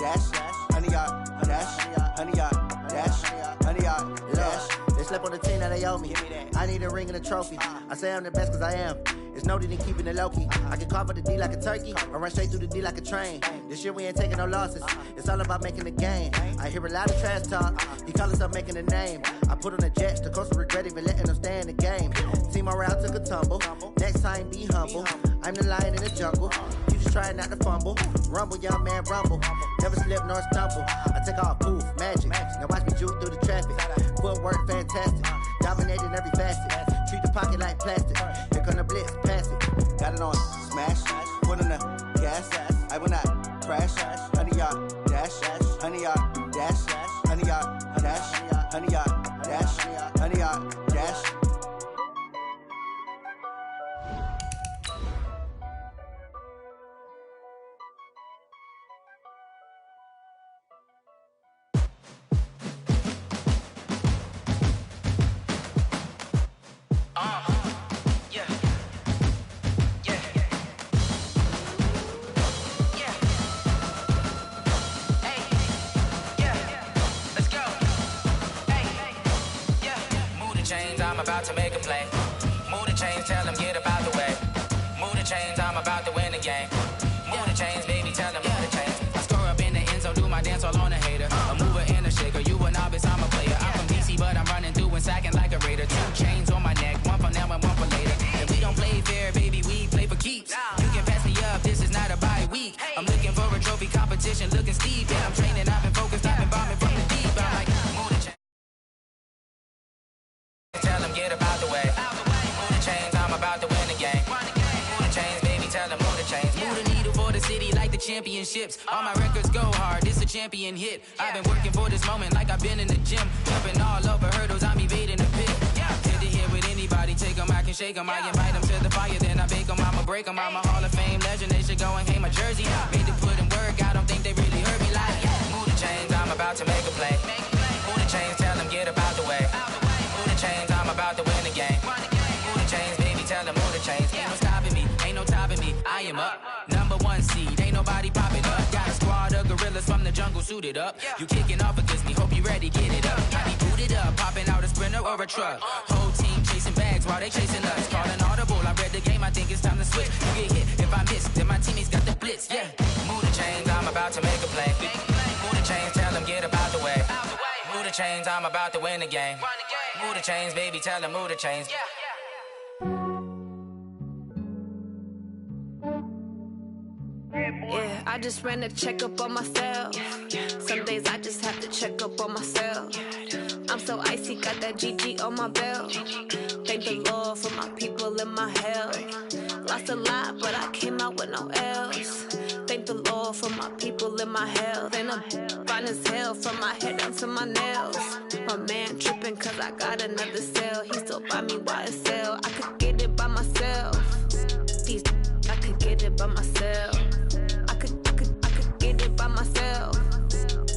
dash, 100 yard dash, 100 yard dash, 100 yard dash. They slept on the team that they owe me. I need a ring and a trophy. I say I'm the best cause I am. It's no need in keeping it low-key. I can carve up the D like a turkey or run straight through the D like a train. This year we ain't taking no losses. It's all about making the game. I hear a lot of trash talk. He call himself making a name. I put on the Jets. The coach will regret even letting them stay in the game. Team morale took a tumble. Next time be humble. I'm the lion in the jungle. You just try not to fumble. Rumble, young man, rumble. Never slip nor stumble. I take off, poof, magic. Now watch me juke through the traffic. Footwork fantastic. Dominating every facet. Treat the pocket like plastic. Here come the blitz, pass it. Got it on smash. Put on the gas. I will not crash. 100 yard dash. 100 yard dash. 100 yard dash. 100 yard dash. 100 yard dash. About to make a play. Move the chains, tell them get about the way. Move the chains, I'm about to win the game. Move the chains, baby, tell them move the chains. I score up in the end zone, do my dance all on a hater. A mover and a shaker, you a novice, I'm a player. I'm from DC, but I'm running through and sacking like a raider. 2 chains on my neck, one for now and one for later. And we don't play fair, baby, we play for keeps. You can pass me up, this is not a bye week. I'm looking for a trophy competition, looking steep. Yeah, I'm training, I've been focused, I've been bombing from the deep. I'm like, move the chains. Tell them get about the way. Move the chains, I'm about to win the game. Move the chains, baby, tell them move the chains. Move the needle for the city like the championships. All my records go hard, this a champion hit. I've been working for this moment like I've been in the gym. Jumping all over hurdles, I'm evading the pit. Head to head with anybody, take them, I can shake them. I invite them to the fire, then I bake them, I'ma break them. I'm a Hall of Fame legend, they should go and hang my jersey. Made to put in work, I don't think they really heard me like, move the chains, I'm about to make a play. Move the chains, tell them get about the way. Move the chains, I'm about to win the game. Move the chains, baby, tell them move the chains. Ain't no stopping me, ain't no topping me. I am up, number 1 seed, ain't nobody popping up. Got a squad of gorillas from the jungle suited up. You kicking off against me, hope you ready, get it up. I be booted up, popping out a sprinter or a truck. Whole team chasing bags while they chasing us. Calling audible, I read the game, I think it's time to switch. You get hit, if I miss, then my teammates got the blitz, yeah. Move the chains, I'm about to make a play. Move the chains, tell them get about the way. Move the chains, I'm about to win the game. Move the chains, baby, tell them move the chains. Yeah, I just ran a checkup on myself. Some days I just have to check up on myself. I'm so icy, got that GG on my belt. Thank the Lord for my people and my health. Lost a lot, but I came out with no L's. Thank the Lord for my people and my health. And I'm fine as hell from my head down to my nails. My man tripping cause I got another cell. He still buy me YSL. I could get it by myself. These I could get it by myself. I could get it by myself.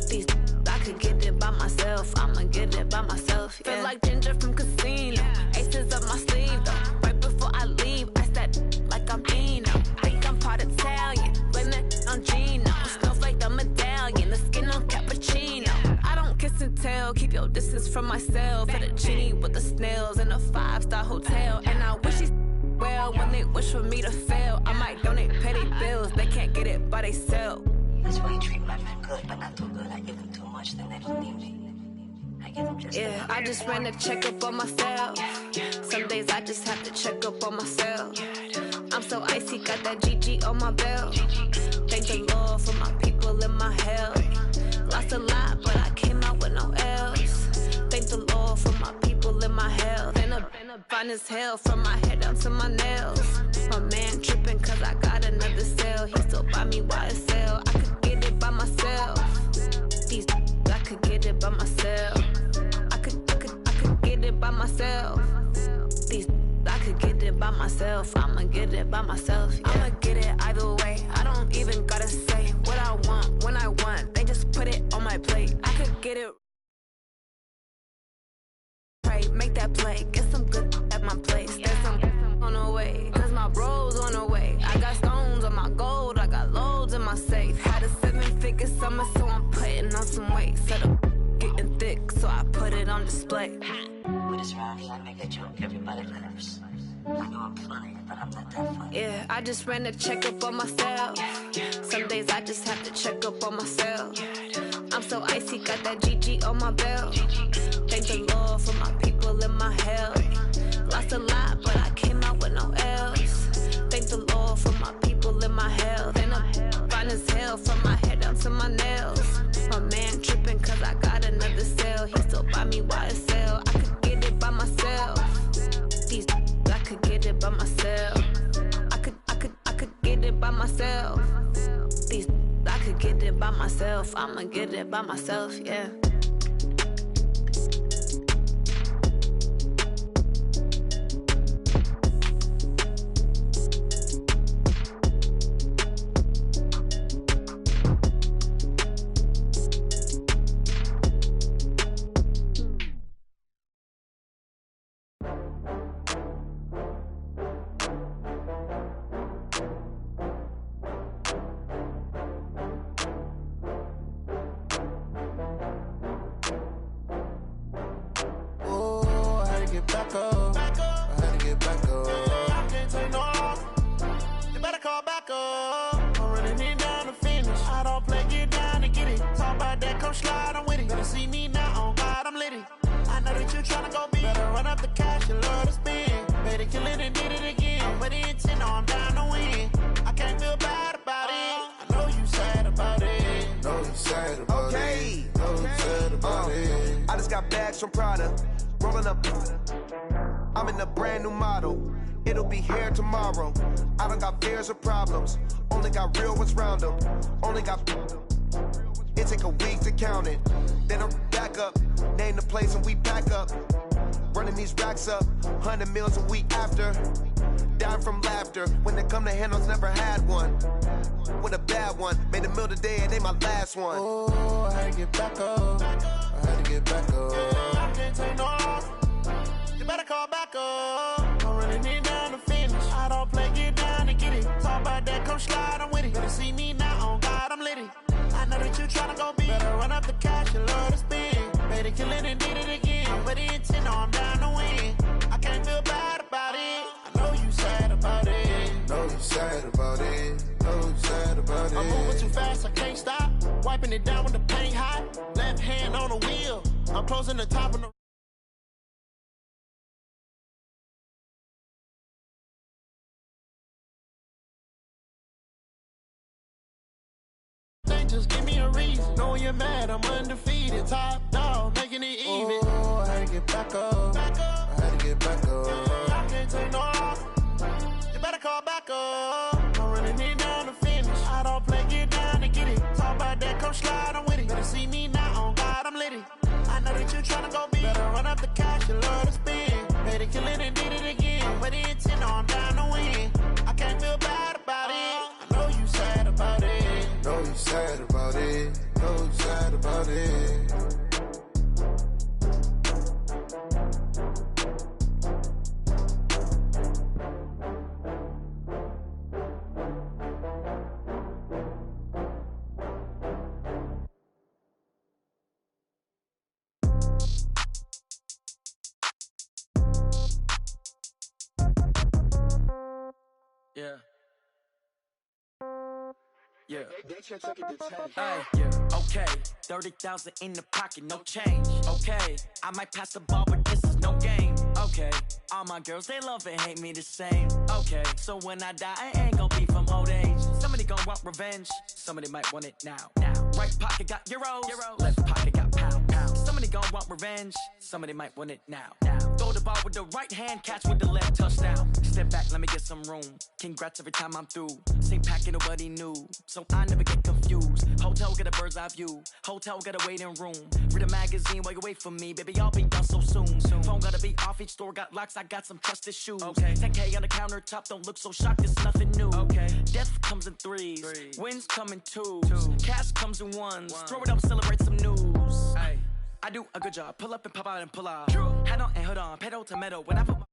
These I could get it by myself. I'ma get it by myself. Yeah. Feel like Ginger from Casino. Aces up my sleeve though. Right before I leave, I said like I'm Dino. Think I'm part Italian. Blame that on Gino. Snowflake the medallion. The skin on cappuccino. I don't kiss and tell. Keep your distance from myself. At a genie with the snails in a 5-star hotel. And I wish he's well when they wish for me to fail. I might donate, pay their bills. They can't get it by they sell. That's why you treat my men good, but not too good. I give them too much, then they don't need me. I give them just yeah, I just ran a checkup on myself. Some days I just have to check up on myself. I'm so icy, got that GG on my belt. Thank the Lord for my people and my health. Lost a lot, but I came out with no L's. Thank the Lord for my people and my health. And I'm fine as hell from my head down to my nails. My man tripping cause I got another cell. He still buy me YSL. I could get it by myself. These I could get it by myself. I could get it by myself. These I could get it by myself. I'ma get it by myself. Yeah. I'ma get it either way. I don't even gotta say what I want when I want. They just put it on my plate. I could get it. Pray, make that play. Get some good at my place. There's some on the way. Cause my bros on the way. I got stones on my gold. I got loads in my safe. Had a 7-figure like it's summer, so I'm putting on some weight. Said I'm getting thick, so I put it on display. With this round here, I make a joke everybody laughs. I know I'm funny, but I'm not that funny. Yeah, I just ran a checkup on myself. Some days I just have to check up on myself. I'm so icy, got that GG on my belt. Thank the Lord for my people in my health. Lost a lot, but I came out with no else. Thank the Lord for my people in my health. And I'm fine as hell from my head down to my nails. My man tripping cause I got another cell. He still buy me YSL. I could get it by myself. These I could get it by myself. I could get it by myself. These I could get it by myself. I'ma get it by myself, yeah. From Prada, rolling up. I'm in a brand new model. It'll be here tomorrow. I don't got fears or problems. Only got real ones round them. Only got. It take a week to count it. Then I'm back up. Name the place and we pack up. Running these racks up. 100 meals a week after. Dying from laughter. When they come to handles, never had one. With a bad one. Made a meal today and they my last one. Oh, I had to get back up. I had to get back up. I can't take no loss. You better call back up. I'm running it down to finish. I don't play, get down and get it. Talk about that, come slide, I'm with it. Better see me now, on God, I'm litty. I know that you tryna go big. Better run up the cash, you love to spend. Made it, kill it, and did it again. But the intent, no, I'm down to win. I can't feel bad about it. I know you sad about it. Know you sad about it. Know you sad about it. I'm moving too fast, I can't stop. Wiping it down with the paint hot. Left hand on the wheel. I'm closing the top of the. Just give me a reason. Knowing you're mad, I'm undefeated. Top dog, making it even. Oh, I had to get back up. Back up. I had to get back up. I can't take no loss. You better call back up. I'm running it down to finish. I don't play, get down and get it. Talk about that, come slide, I'm with it. Better see me now, on God, I'm litty. I know that you tryna go big. Better run up the cash, you love to spend. Made it, kill it, and did it again. But the intent, no, I'm down to win. I can't feel bad about it. I know you sad about it. Know you sad about it. Know you sad about it. Yeah. Yeah. Hey, yeah. Okay. 30,000 in the pocket, no change. Okay. I might pass the ball, but this is no game. Okay. All my girls, they love and hate me the same. Okay. So when I die, I ain't gon' be from old age. Somebody gon' want revenge. Somebody might want it now. Right pocket got euros. Left pocket got pound. Somebody gon' want revenge. Somebody might want it now. Throw the ball with the right hand, catch with the left, touchdown. Step back, let me get some room. Congrats every time I'm through. Same packet, nobody knew. So I never get confused. Hotel get a bird's eye view. Hotel got a waiting room. Read a magazine while you wait for me. Baby, I'll be done so soon. Phone gotta be off, each store got locks. I got some trusted shoes. Okay. 10K on the countertop, don't look so shocked, it's nothing new. Okay. Death comes in threes. Wins come in twos. Cash comes in ones. Throw it up, celebrate some news. Ay. I do a good job. Pull up and pop out and pull out. Head on and hood on. Pedal to metal. When I put my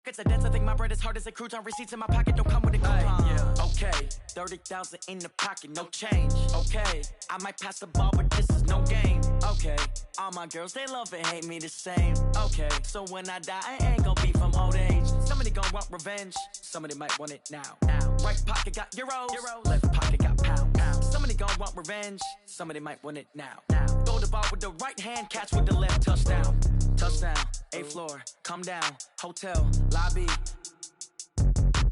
pockets are dense. I think my bread is hard as a crouton. Receipts in my pocket don't come with a coupon. Yeah. Okay, 30,000 in the pocket, no change. Okay, I might pass the ball, but this is no game. Okay, all my girls, they love and hate me the same. Okay, so when I die, I ain't gonna be from old age. Somebody gon' want revenge. Somebody might want it now. Right pocket got euros. Left pocket got pounds. Somebody gon' want revenge. Somebody might want it now. Throw the ball with the right hand, catch with the left, touchdown. Touchdown, 8th floor, come down, hotel, lobby.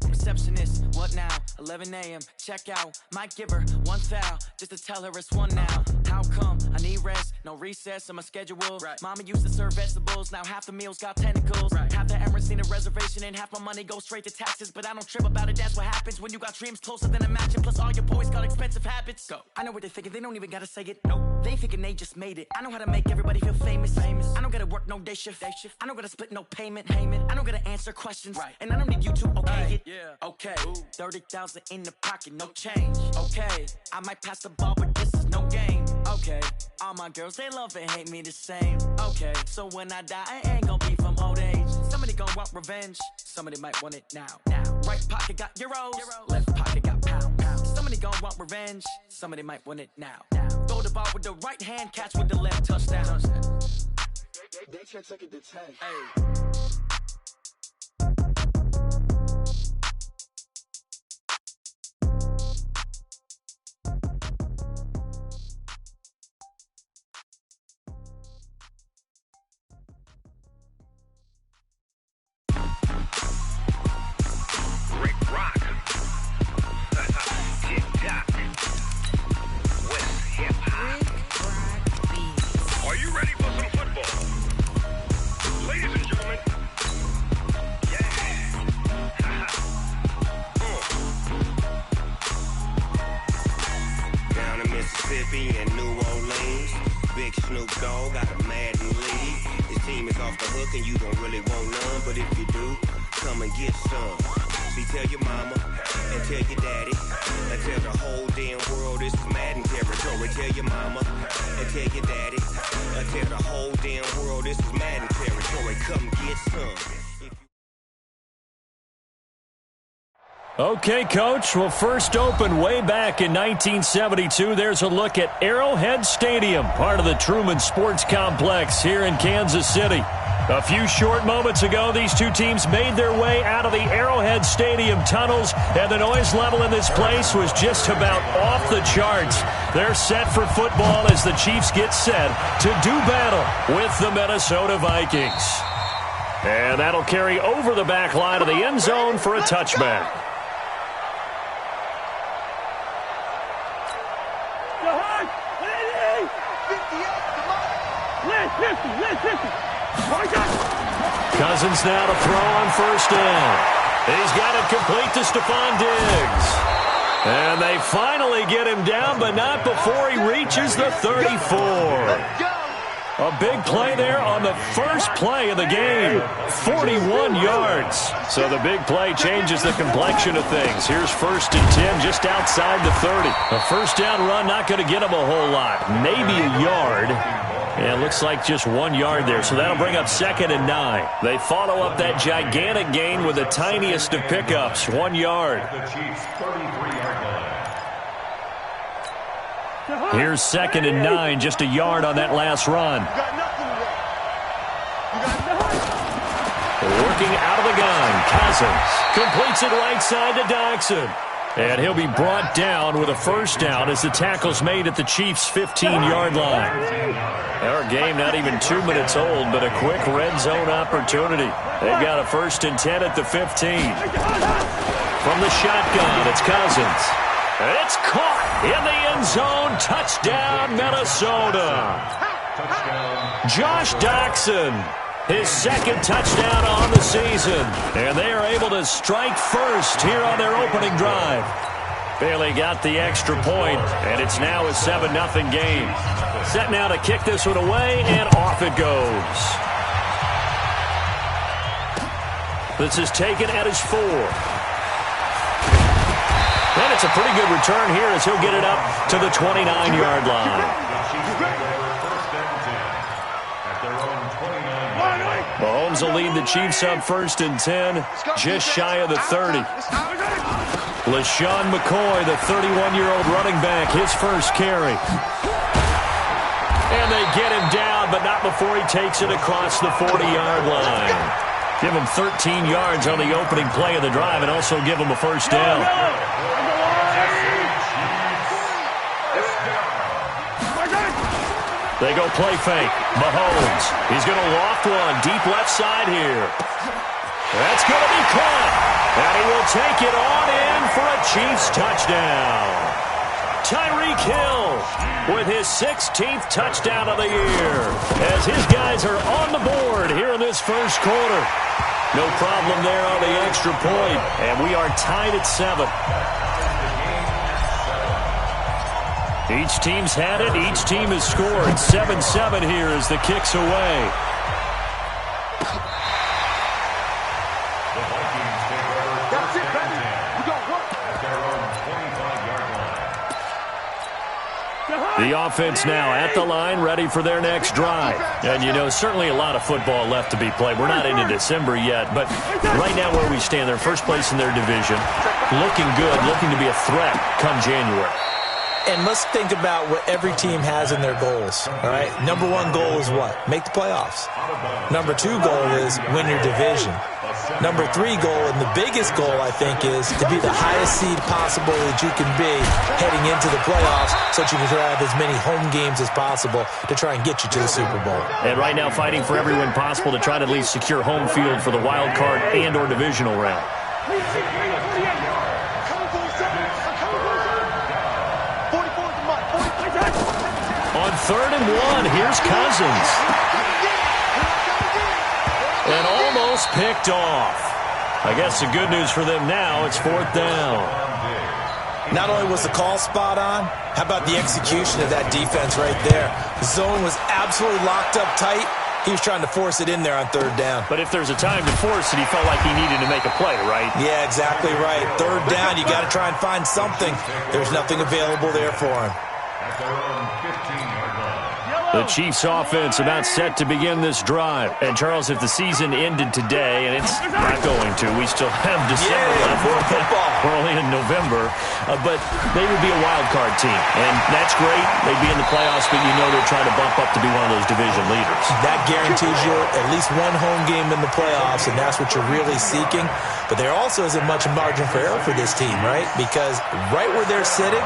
Receptionist, what now? 11 a.m., check out. Might give her one foul, just to tell her it's one now. How come? I need rest, no recess on my schedule. Right. Mama used to serve vegetables, now half the meals got tentacles. Right. Half the Emirates need a reservation and half my money goes straight to taxes. But I don't trip about it, that's what happens when you got dreams closer than a match. And plus all your boys got expensive habits. Go. I know what they're thinking, they don't even gotta say it. Nope. They thinking they just made it. I know how to make everybody feel famous. I don't gotta work no day shift. I don't gotta split no payment. I don't gotta answer questions. Right. And I don't need you to okay it. Yeah. Okay, 30,000 in the pocket, no change. Okay, I might pass the ball, but this is no game. Okay, all my girls, they love and hate me the same. Okay, so when I die, I ain't gonna be from old age. Somebody gon' want revenge. Somebody might want it now. Right pocket got euros. Left pocket got pounds. Somebody gon' want revenge. Somebody might want it now. Throw the ball with the right hand, catch with the left, touchdown. They check second to 10. Hey. And New Orleans, Big Snoop Dogg got a Madden league. His team is off the hook and you don't really want none, but if you do, come and get some. See, tell your mama and tell your daddy and tell the whole damn world this is Madden territory. Tell your mama and tell your daddy and tell the whole damn world this is Madden territory. Come get some. Okay, Coach. Well, first opened way back in 1972. There's a look at Arrowhead Stadium, part of the Truman Sports Complex here in Kansas City. A few short moments ago, these two teams made their way out of the Arrowhead Stadium tunnels, and the noise level in this place was just about off the charts. They're set for football as the Chiefs get set to do battle with the Minnesota Vikings. And that'll carry over the back line of the end zone for a touchback. Cousins now to throw on first down. He's got it complete to Stephon Diggs. And they finally get him down, but not before he reaches the 34. A big play there on the first play of the game. 41 yards. So the big play changes the complexion of things. Here's 1st and 10 just outside the 30. A first down run not going to get him a whole lot. Maybe a yard. And it looks like just 1 yard there. So that'll bring up 2nd and 9. They follow up that gigantic gain with the tiniest of pickups. 1 yard. Here's 2nd and 9, just a yard on that last run. Working out of the gun, Cousins completes it right side to Dodson. And he'll be brought down with a first down as the tackle's made at the Chiefs' 15-yard line. Our game not even 2 minutes old, but a quick red zone opportunity. They've got a 1st and 10 at the 15. From the shotgun, it's Cousins. It's caught in the end zone. Touchdown, Minnesota. Josh Doctson, his 2nd touchdown on the season. And they are able to strike first here on their opening drive. Bailey got the extra point, and it's now a 7-0 game. Set now to kick this one away, and off it goes. This is taken at his 4. And it's a pretty good return here as he'll get it up to the 29-yard line. Mahomes Texans will lead the Chiefs up 1st and 10, just shy of the 30. LaShawn McCoy, the 31-year-old running back, his first carry. And they get him down, but not before he takes it across the 40-yard line. Give him 13 yards on the opening play of the drive and also give him a first down. They go play fake. Mahomes. He's going to loft one deep left side here. That's going to be caught. And he will take it on in for a Chiefs touchdown. Tyreek Hill with his 16th touchdown of the year as his guys are on the board here in this first quarter. No problem there on the extra point, and we are tied at 7. Each team's had it. Each team has scored. 7-7 here as the kick's away. The offense now at the line, ready for their next drive. And, you know, certainly a lot of football left to be played. We're not into December yet, but right now where we stand, they're first place in their division, looking good, looking to be a threat come January. And let's think about what every team has in their goals, all right? Number 1 goal is what? Make the playoffs. Number 2 goal is win your division. Number 3 goal, and the biggest goal, I think, is to be the highest seed possible that you can be heading into the playoffs so that you can have as many home games as possible to try and get you to the Super Bowl. And right now fighting for every win possible to try to at least secure home field for the wild card and or divisional round. On 3rd and 1, here's Cousins. And almost picked off. I guess the good news for them now, it's 4th down. Not only was the call spot on, how about the execution of that defense right there? The zone was absolutely locked up tight. He was trying to force it in there on 3rd down. But if there's a time to force it, he felt like he needed to make a play, right? Yeah, exactly right. 3rd down, you got to try and find something. There's nothing available there for him. The Chiefs offense about set to begin this drive. And Charles, if the season ended today, and it's not going to, we still have December left. We're only in November. But they would be a wild card team. And that's great. They'd be in the playoffs, but you know they're trying to bump up to be one of those division leaders. That guarantees you at least one home game in the playoffs, and that's what you're really seeking. But there also isn't much margin for error for this team, right? Because right where they're sitting,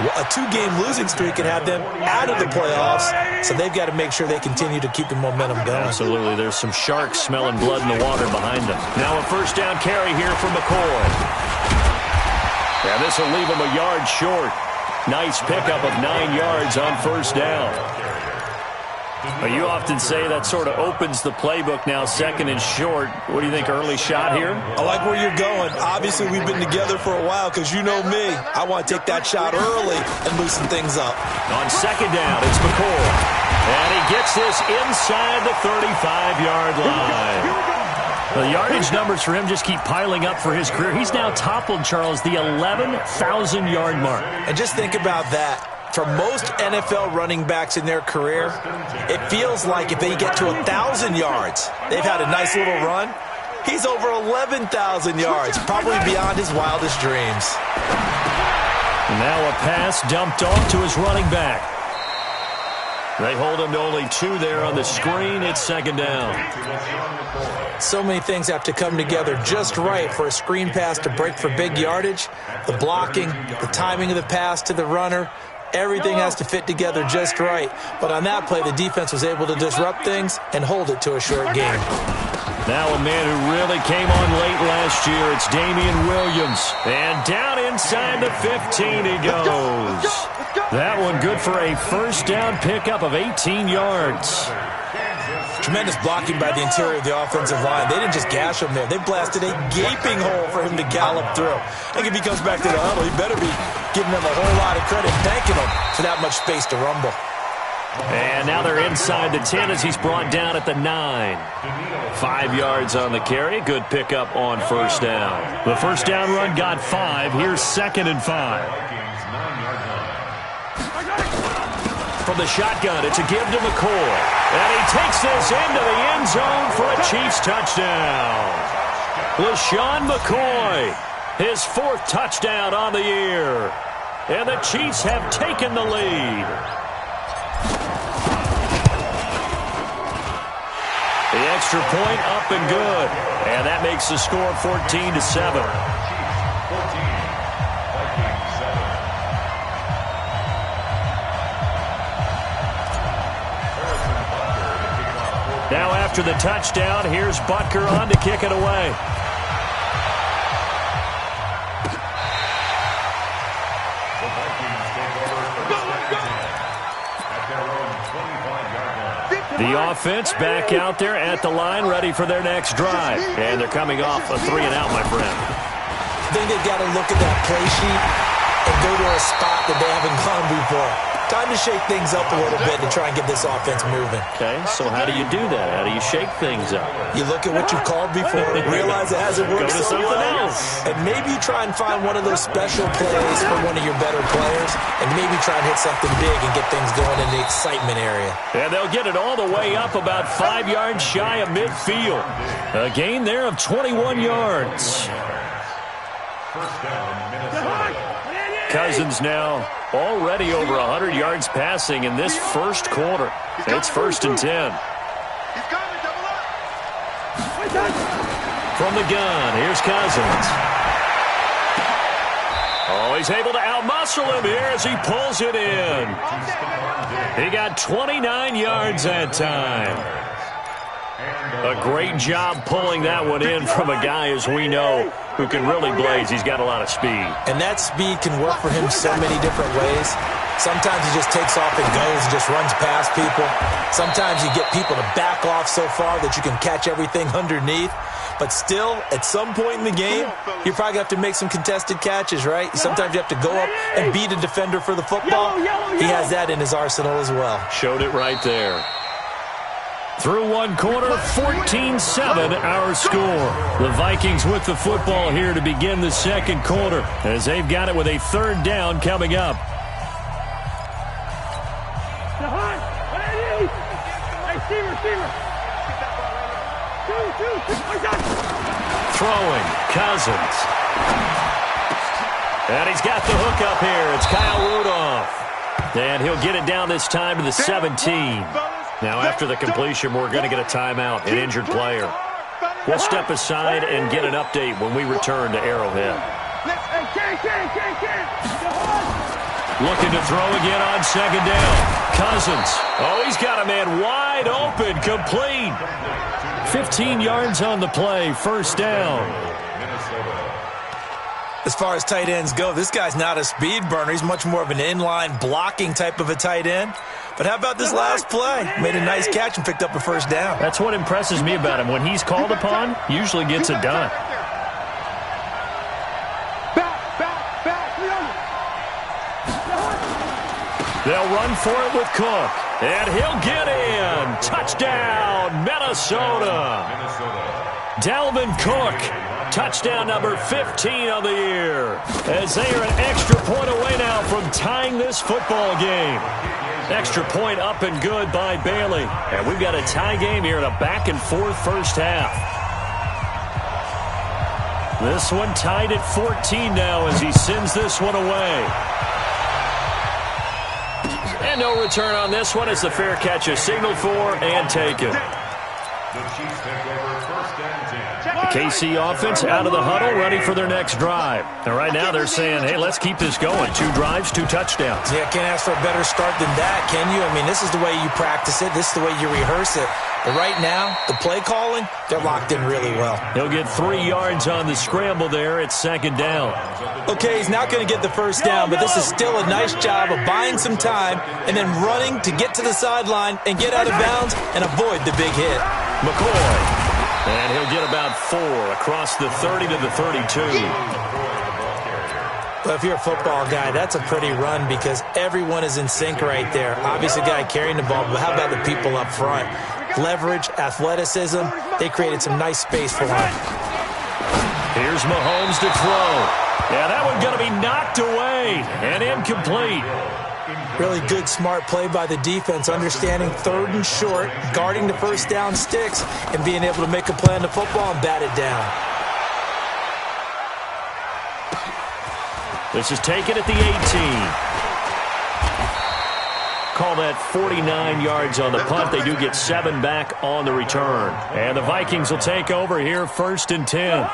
a 2-game losing streak could have them out of the playoffs, so they've got to make sure they continue to keep the momentum going. Absolutely. There's some sharks smelling blood in the water behind them. Now a 1st down carry here for McCoy. And this will leave him a yard short. Nice pickup of 9 yards on 1st down. You often say that sort of opens the playbook now, 2nd and short. What do you think, early shot here? I like where you're going. Obviously, we've been together for a while because you know me. I want to take that shot early and loosen things up. On 2nd down, it's McCoy. And he gets this inside the 35-yard line. The yardage numbers for him just keep piling up for his career. He's now toppled, Charles, the 11,000-yard mark. And just think about that. For most NFL running backs in their career, it feels like if they get to 1,000 yards, they've had a nice little run. He's over 11,000 yards, probably beyond his wildest dreams. Now a pass dumped off to his running back. They hold him to only 2 there on the screen. It's 2nd down. So many things have to come together just right for a screen pass to break for big yardage. The blocking, the timing of the pass to the runner, everything has to fit together just right. But on that play, the defense was able to disrupt things and hold it to a short game. Now a man who really came on late last year, it's Damian Williams. And down inside the 15 he goes. That one good for a 1st down pickup of 18 yards. Tremendous blocking by the interior of the offensive line. They didn't just gash him there. They blasted a gaping hole for him to gallop through. I think if he comes back to the huddle, he better be giving them a whole lot of credit, thanking them for that much space to rumble. And now they're inside the 10 as he's brought down at the 9. 5 yards on the carry. Good pickup on 1st down. The 1st down run got 5. Here's 2nd and 5. from the shotgun. It's a give to McCoy. And he takes this into the end zone for a Chiefs touchdown. LaShawn McCoy, his 4th touchdown on the year. And the Chiefs have taken the lead. The extra point up and good. And that makes the score 14-7. Now after the touchdown, here's Butker on to kick it away. The offense back out there at the line, ready for their next drive. And they're coming off a 3-and-out, my friend. I think they've got to look at that play sheet and go to a spot that they haven't gone before. Time to shake things up a little bit to try and get this offense moving. Okay, so how do you do that? How do you shake things up? You look at what you've called before, realize it hasn't worked so well, and maybe you try and find one of those special plays for one of your better players, and maybe try and hit something big and get things going in the excitement area. And they'll get it all the way up about 5 yards shy of midfield. A gain there of 21 yards. First down, Minnesota. Cousins now already over 100 yards passing in this first quarter. It's 1st and 10. From the gun, here's Cousins. Oh, he's able to outmuscle him here as he pulls it in. He got 29 yards that time. A great job pulling that one in from a guy, as we know, who can really blaze. He's got a lot of speed. And that speed can work for him so many different ways. Sometimes he just takes off and goes and just runs past people. Sometimes you get people to back off so far that you can catch everything underneath. But still, at some point in the game, you're probably going to have to make some contested catches, right? Sometimes you have to go up and beat a defender for the football. He has that in his arsenal as well. Showed it right there. Through one quarter, 14-7 our score. The Vikings with the football here to begin the second quarter as they've got it with a 3rd down coming up. Throwing, Cousins. And he's got the hook up here. It's Kyle Rudolph. And he'll get it down this time to the 17. Now, after the completion, we're going to get a timeout, an injured player. We'll step aside and get an update when we return to Arrowhead. Looking to throw again on 2nd down. Cousins. Oh, he's got a man wide open, complete. 15 yards on the play, 1st down. As far as tight ends go, this guy's not a speed burner. He's much more of an inline blocking type of a tight end. But how about this last play? Made a nice catch and picked up a 1st down. That's what impresses me about him. When he's called upon, usually gets it done. They'll run for it with Cook. And he'll get in. Touchdown, Minnesota. Dalvin Cook. Touchdown number 15 on the year. As they are an extra point away now from tying this football game. Extra point up and good by Bailey. And we've got a tie game here in a back-and-forth first half. This one tied at 14 now as he sends this one away. And no return on this one as the fair catch is signaled for and taken. The Chiefs take over 1st and 10. The KC offense out of the huddle, ready for their next drive. And right now they're saying, hey, let's keep this going. 2 drives, 2 touchdowns. Yeah, can't ask for a better start than that, can you? I mean, this is the way you practice it. This is the way you rehearse it. But right now, the play calling, they're locked in really well. He'll get 3 yards on the scramble there. It's 2nd down. Okay, he's not going to get the 1st down, but this is still a nice job of buying some time and then running to get to the sideline and get out of bounds and avoid the big hit. McCoy. And he'll get about 4 across the 30 to the 32. Well, if you're a football guy, that's a pretty run because everyone is in sync right there. Obviously, the guy carrying the ball, but how about the people up front? Leverage, athleticism, they created some nice space for him. Here's Mahomes to throw. Yeah, that one's going to be knocked away and incomplete. Really good, smart play by the defense, understanding third and short, guarding the first down sticks, and being able to make a play on the football and bat it down. This is taken at the 18. Call that 49 yards on the punt. They do get 7 back on the return. And the Vikings will take over here, 1st and 10.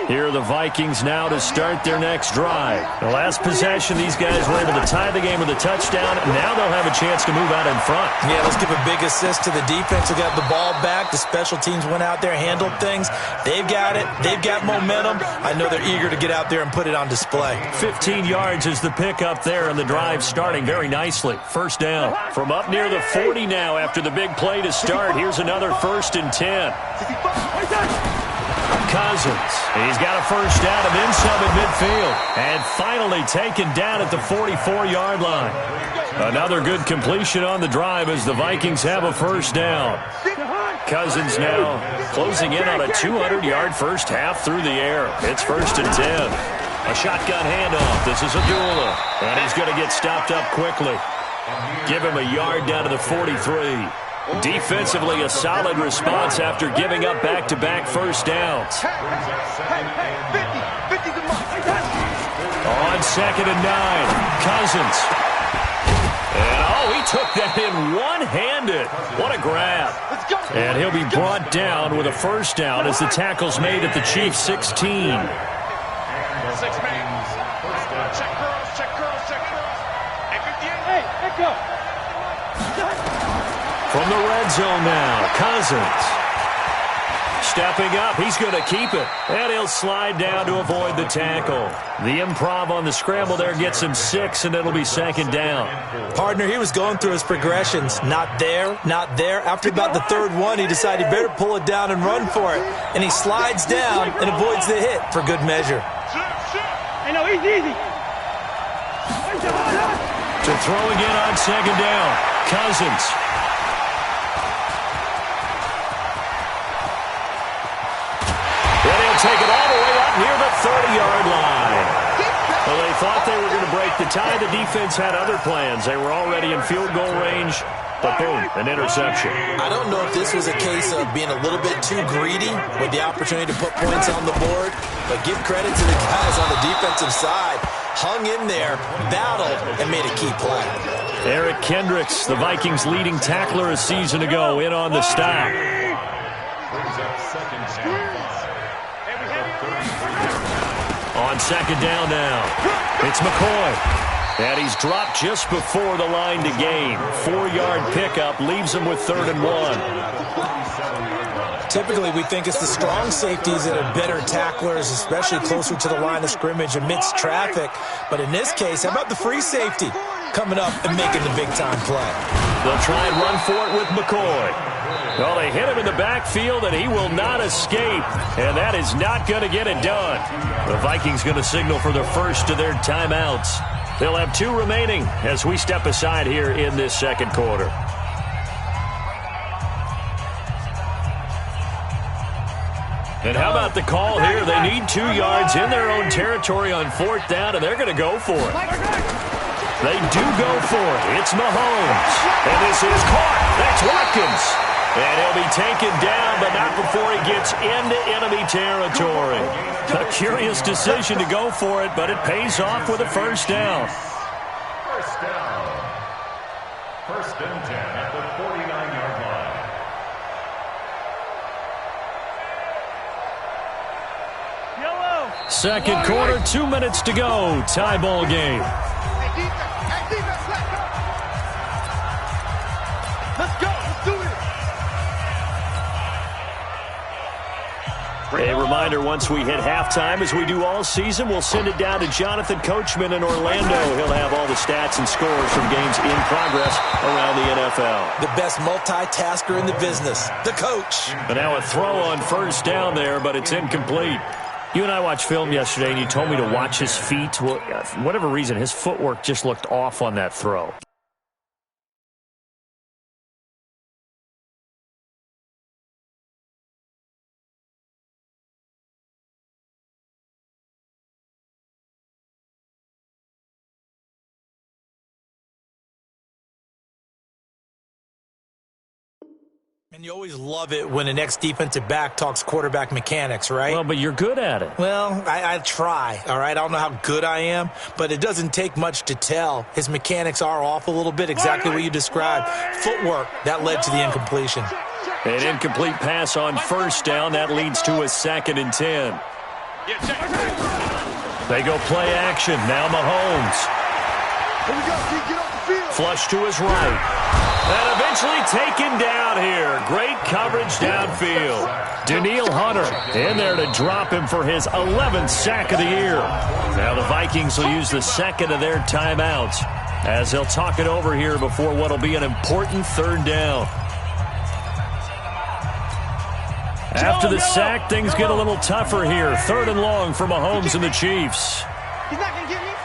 Here are the Vikings now to start their next drive. The last possession, these guys were able to tie the game with a touchdown. Now they'll have a chance to move out in front. Yeah, let's give a big assist to the defense who got the ball back. The special teams went out there, handled things. They've got it. They've got momentum. I know they're eager to get out there and put it on display. 15 yards is the pickup there, and the drive starting very nicely. 1st down. From up near the 40 now after the big play to start. Here's another 1st and 10. Cousins. He's got a 1st down and then some at midfield. And finally taken down at the 44-yard line. Another good completion on the drive as the Vikings have a 1st down. Cousins now closing in on a 200-yard first half through the air. It's 1st and 10. A shotgun handoff. This is Abdullah. And he's going to get stopped up quickly. Give him a yard down to the 43. Defensively, a solid response after giving up back-to-back 1st downs. On 2nd and 9, Cousins. And, he took that in one-handed. What a grab. And he'll be brought down with a 1st down as the tackle's made at the Chiefs' 16. 6 man. Check girls. At 58. Hey, let go. From the red zone now, Cousins. Stepping up, he's going to keep it. And he'll slide down to avoid the tackle. The improv on the scramble there gets him 6, and it'll be 2nd down. Partner, he was going through his progressions. Not there, not there. After about the 3rd one, he decided he better pull it down and run for it. And he slides down and avoids the hit for good measure. Hey, no, he's easy. To throw again on 2nd down, Cousins. And he'll take it all the way up near the 30-yard line. Well, they thought they were going to break the tie. The defense had other plans. They were already in field goal range, but boom, an interception. I don't know if this was a case of being a little bit too greedy with the opportunity to put points on the board, but give credit to the guys on the defensive side. Hung in there, battled, and made a key play. Eric Kendricks, the Vikings' leading tackler a season ago, in on the stop. On 2nd down now, it's McCoy. And he's dropped just before the line to gain. 4-yard pickup leaves him with 3rd and 1. Typically, we think it's the strong safeties that are better tacklers, especially closer to the line of scrimmage amidst traffic. But in this case, how about the free safety coming up and making the big-time play? They'll try and run for it with McCoy. Well, they hit him in the backfield, and he will not escape. And that is not going to get it done. The Vikings going to signal for the first of their timeouts. They'll have 2 remaining as we step aside here in this 2nd quarter. And how about the call here? They need 2 yards in their own territory on 4th down, and they're going to go for it. They do go for it. It's Mahomes. And this is caught. That's Watkins. And he'll be taken down, but not before he gets into enemy territory. A curious decision to go for it, but it pays off with a 1st down. 1st down. 1st and 10 at the 49-yard line. 2nd quarter, 2 minutes to go. Tie ball game. Let's go. Let's do it. A reminder, once we hit halftime, as we do all season, we'll send it down to Jonathan Coachman in Orlando. He'll have all the stats and scores from games in progress around the NFL. The best multitasker in the business, the coach. And now a throw on 1st down there, but it's incomplete. You and I watched film yesterday, and you told me to watch his feet. Well, for whatever reason, his footwork just looked off on that throw. And you always love it when the next defensive back talks quarterback mechanics, right? Well, but you're good at it. Well, I try, all right? I don't know how good I am, but it doesn't take much to tell. His mechanics are off a little bit, exactly what you described. Footwork, that led to the incompletion. An incomplete pass on first down. That leads to a 2nd and 10. They go play action. Now Mahomes. Here we go, get off the field. Flush to his right. And eventually taken down here. Great coverage downfield. Danielle Hunter in there to drop him for his 11th sack of the year. Now the Vikings will use the second of their timeouts as they'll talk it over here before what will be an important 3rd down. After the sack, things get a little tougher here. 3rd and long for Mahomes and the Chiefs. He's not going to get me.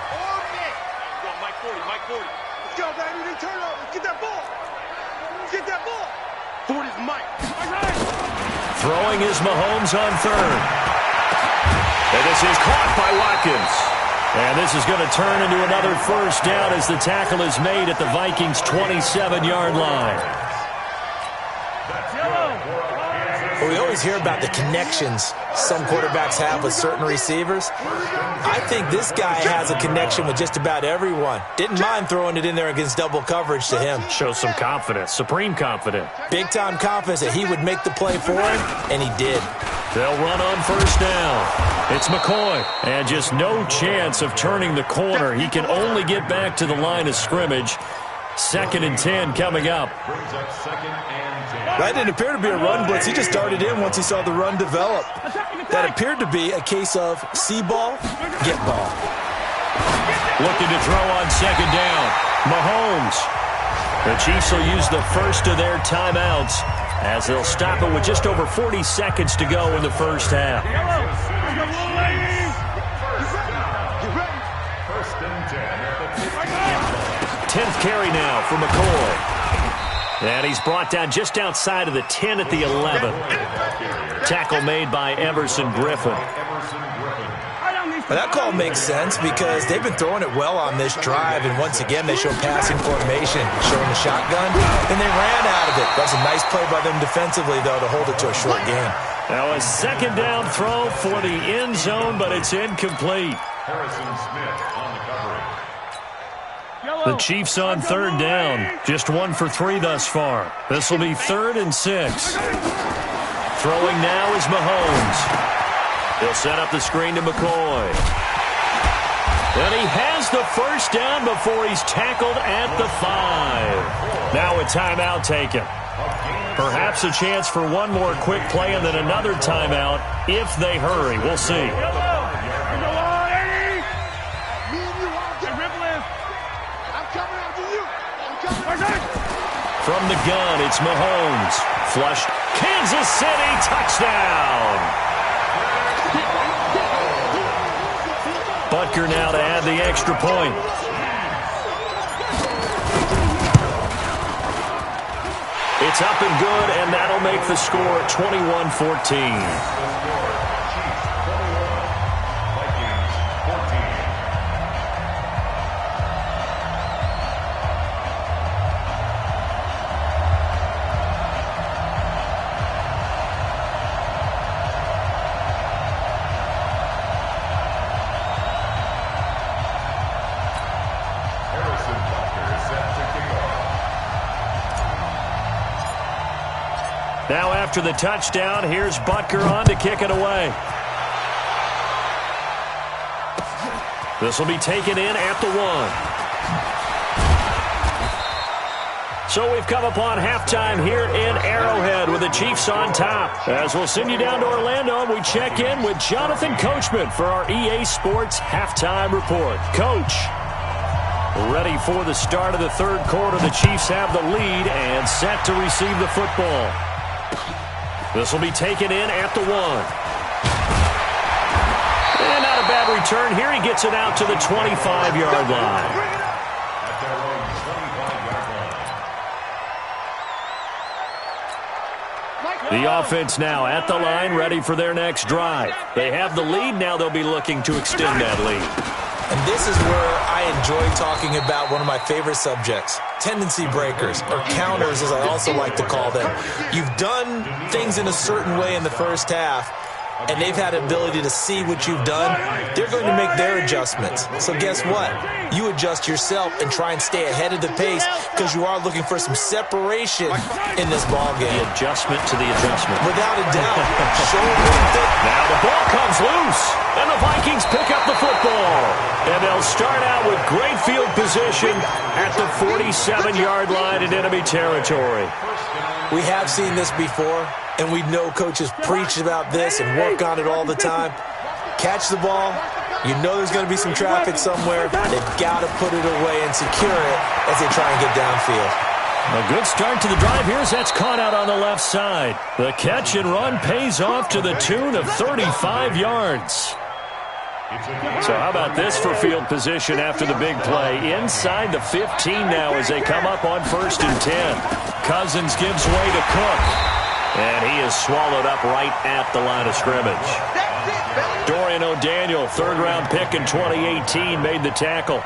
Go, Mike 40, Mike 40. Let's go, baby. They turn over. Get that ball. Get that ball. 40's Mike. Throwing is Mahomes on 3rd. And this is caught by Watkins. And this is going to turn into another 1st down as the tackle is made at the Vikings' 27-yard line. Well, we always hear about the connections some quarterbacks have with certain receivers. I think this guy has a connection with just about everyone. Didn't mind throwing it in there against double coverage to him. Shows some confidence, supreme confidence. Big-time confidence that he would make the play for him, and he did. They'll run on 1st down. It's McCoy. And just no chance of turning the corner. He can only get back to the line of scrimmage. 2nd and 10 coming up. That didn't appear to be a run blitz. He just darted in once he saw the run develop. That appeared to be a case of see ball, get ball. Looking to throw on 2nd down. Mahomes. The Chiefs will use the first of their timeouts as they'll stop it with just over 40 seconds to go in the 1st half. 10th carry now for McCoy. And he's brought down just outside of the 10 at the 11. Tackle made by Everson Griffin. Well, that call makes sense because they've been throwing it well on this drive, and once again they show passing formation, showing the shotgun, and they ran out of it. That's a nice play by them defensively, though, to hold it to a short gain. Now a 2nd down throw for the end zone, but it's incomplete. Harrison Smith on the coverage. The Chiefs on 3rd down. Just 1 for 3 thus far. This will be 3rd and 6. Throwing now is Mahomes. He'll set up the screen to McCoy. And he has the 1st down before he's tackled at the 5. Now a timeout taken. Perhaps a chance for one more quick play and then another timeout if they hurry. We'll see. From the gun, it's Mahomes. Flushed. Kansas City touchdown. Butker now to add the extra point. It's up and good, and that'll make the score 21-14. Now after the touchdown, here's Butker on to kick it away. This will be taken in at the 1. So we've come upon halftime here in Arrowhead with the Chiefs on top. As we'll send you down to Orlando, and we check in with Jonathan Coachman for our EA Sports Halftime Report. Coach, ready for the start of the 3rd quarter. The Chiefs have the lead and set to receive the football. This will be taken in at the 1. And not a bad return. Here he gets it out to the 25-yard line. The offense now at the line, ready for their next drive. They have the lead. Now they'll be looking to extend that lead. And this is where I enjoy talking about one of my favorite subjects, tendency breakers, or counters as I also like to call them. You've done things in a certain way in the first half, and they've had the ability to see what you've done. They're going to make their adjustments. So guess what? You adjust yourself and try and stay ahead of the pace because you are looking for some separation in this ball game. The adjustment to the adjustment. Without a doubt. Now the ball comes loose, and the Vikings pick up the football. And they'll start out with great field position at the 47-yard line in enemy territory. We have seen this before, and we know coaches preach about this and work on it all the time. Catch the ball. You know there's going to be some traffic somewhere. They've got to put it away and secure it as they try and get downfield. A good start to the drive here as that's caught out on the left side. The catch and run pays off to the tune of 35 yards. So how about this for field position after the big play? Inside the 15 now as they come up on 1st and 10. Cousins gives way to Cook. And he is swallowed up right at the line of scrimmage. Dorian O'Daniel, third-round pick in 2018, made the tackle.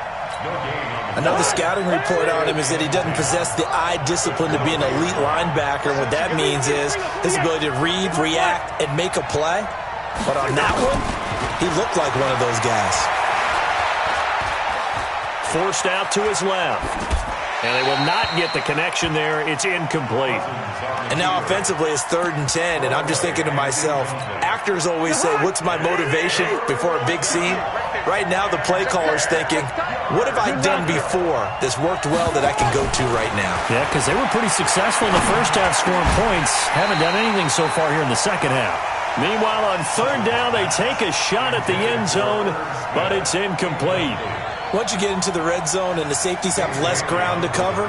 Another scouting report on him is that he doesn't possess the eye discipline to be an elite linebacker. What that means is his ability to read, react, and make a play. But on that one, he looked like one of those guys. Forced out to his left. And they will not get the connection there. It's incomplete. And now offensively it's 3rd and 10, and I'm just thinking to myself, actors always say, what's my motivation before a big scene? Right now the play caller's thinking, what have I done before that's worked well that I can go to right now? Yeah, because they were pretty successful in the first half scoring points. Haven't done anything so far here in the second half. Meanwhile, on 3rd down, they take a shot at the end zone, but it's incomplete. Once you get into the red zone and the safeties have less ground to cover,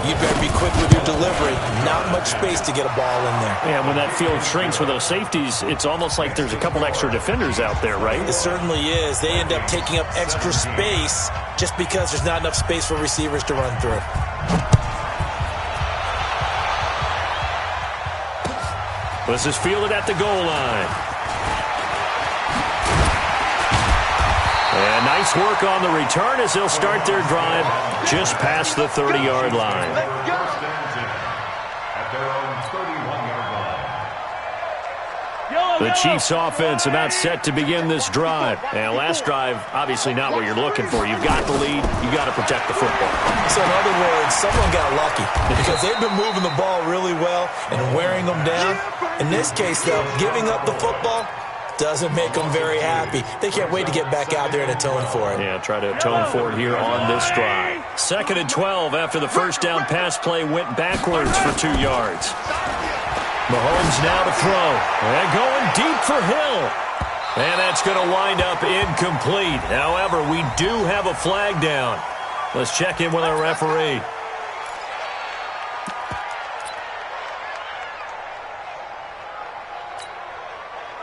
you better be quick with your delivery. Not much space to get a ball in there. Yeah, when that field shrinks with those safeties, it's almost like there's a couple extra defenders out there, right? It certainly is. They end up taking up extra space just because there's not enough space for receivers to run through. This is fielded at the goal line. And nice work on the return as they'll start their drive just past the 30-yard line. The Chiefs offense about set to begin this drive. And last drive, obviously not what you're looking for. You've got the lead. You've got to protect the football. So in other words, someone got lucky because they've been moving the ball really well and wearing them down. In this case, though, giving up the football doesn't make them very happy. They can't wait to get back out there and atone for it. Yeah, try to atone for it here on this drive. 2nd and 12 after the first down pass play went backwards for 2 yards. Mahomes now to throw. And going deep for Hill. And that's going to wind up incomplete. However, we do have a flag down. Let's check in with our referee.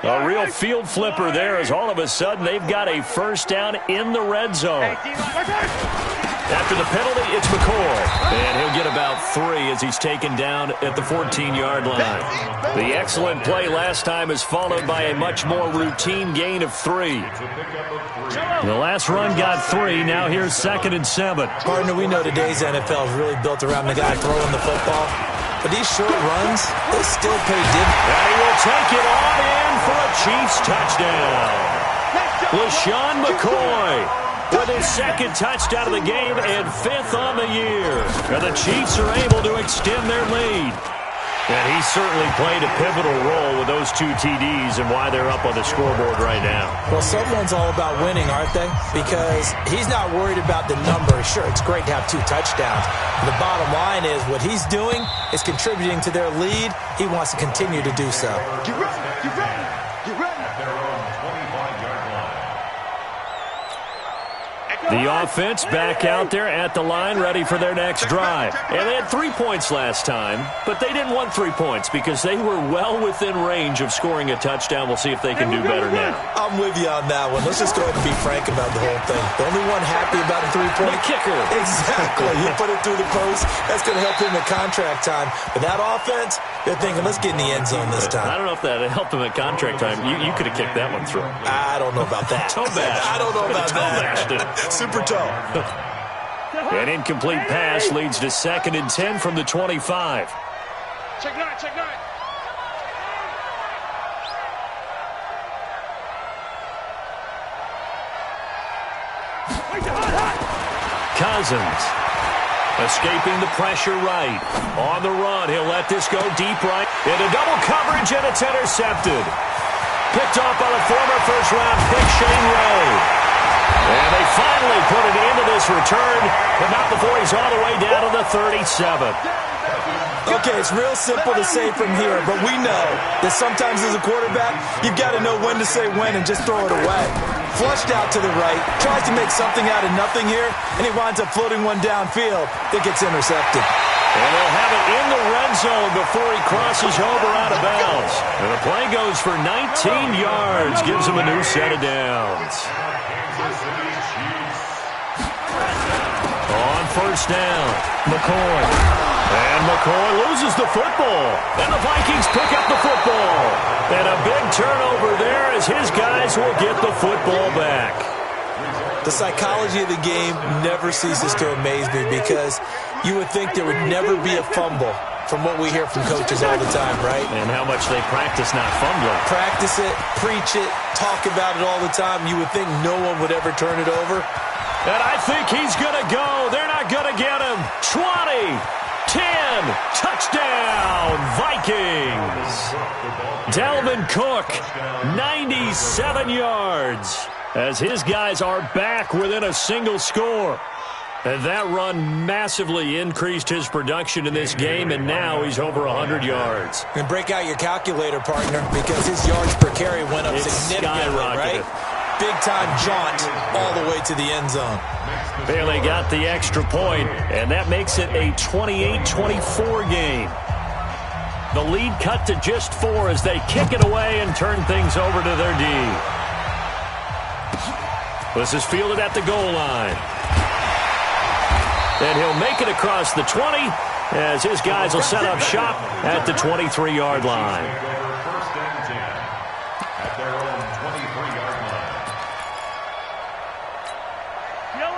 A real field flipper there as all of a sudden they've got a first down in the red zone. After the penalty, it's McCoy. And he'll get about 3 as he's taken down at the 14-yard line. The excellent play last time is followed by a much more routine gain of 3. The last run got 3. Now here's 2nd and 7. Partner, we know today's NFL is really built around the guy throwing the football. But these short runs, they still pay dividends. And he will take it on in for a Chiefs touchdown. LaShawn McCoy with his 2nd touchdown of the game and 5th on the year. And the Chiefs are able to extend their lead. And he certainly played a pivotal role with those 2 TDs and why they're up on the scoreboard right now. Well, someone's all about winning, aren't they? Because he's not worried about the number. Sure, it's great to have 2 touchdowns. The bottom line is what he's doing is contributing to their lead. He wants to continue to do so. Get ready, get ready, get ready. At their own 25-yard line. The offense back out there at the line, ready for their next drive. And they had 3 points last time, but they didn't want 3 points because they were well within range of scoring a touchdown. We'll see if they can do better now. I'm with you on that one. Let's just go ahead and be frank about the whole thing. The only one happy about the 3-point kicker. Exactly. He put it through the post. That's going to help him at contract time. But that offense, they're thinking, let's get in the end zone this time. I don't know if that helped him at contract time. You could have kicked that one through. I don't know about that. Toe bash. I don't know about that. Super toe. An incomplete pass leads to 2nd and 10 from the 25. Check nine. Cousins escaping the pressure right. On the run, he'll let this go deep right. Into double coverage, and it's intercepted. Picked off by the former first-round pick, Shane Ray. And they finally put it into this return, but not before he's all the way down to the 37. Okay, it's real simple to say from here, but we know that sometimes as a quarterback, you've got to know when to say when and just throw it away. Flushed out to the right, tries to make something out of nothing here, and he winds up floating one downfield that gets intercepted. And they'll have it in the red zone before he crosses over out of bounds. And the play goes for 19 yards, gives him a new set of downs. On first down, McCoy. And McCoy loses the football. And the Vikings pick up the football. And a big turnover there as his guys will get the football back. The psychology of the game never ceases to amaze me because you would think there would never be a fumble from what we hear from coaches all the time, right? And how much they practice not fumbling. Practice it, preach it, talk about it all the time. You would think no one would ever turn it over. And I think he's going to go. They're not going to get him. 20, 10, touchdown, Vikings. Dalvin Cook, 97 yards, as his guys are back within a single score. And that run massively increased his production in this game, and now he's over 100 yards. And break out your calculator, partner, because his yards per carry went up significantly, right? Big-time jaunt all the way to the end zone. Bailey got the extra point, and that makes it a 28-24 game. The lead cut to just 4 as they kick it away and turn things over to their D. This is fielded at the goal line. And he'll make it across the 20 as his guys will set up shop at the 23-yard line. First and 10 at their own 23-yard line.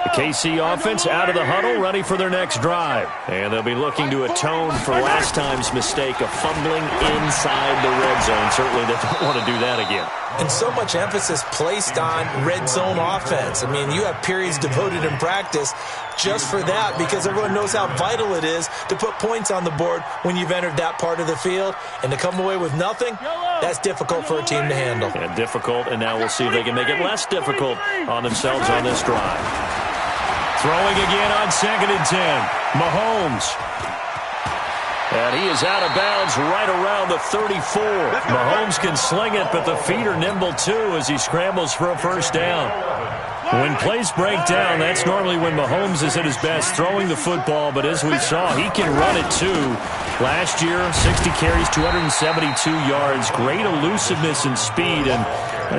The KC offense out of the huddle, ready for their next drive. And they'll be looking to atone for last time's mistake of fumbling inside the red zone. Certainly they don't want to do that again. And so much emphasis placed on red zone offense. I mean, you have periods devoted in practice just for that because everyone knows how vital it is to put points on the board when you've entered that part of the field. And to come away with nothing, that's difficult for a team to handle. Yeah, difficult, and now we'll see if they can make it less difficult on themselves on this drive. Throwing again on 2nd and 10. Mahomes. And he is out of bounds right around the 34. Mahomes can sling it, but the feet are nimble too as he scrambles for a first down. When plays break down, that's normally when Mahomes is at his best throwing the football, but as we saw, he can run it too. Last year, 60 carries, 272 yards, great elusiveness and speed, and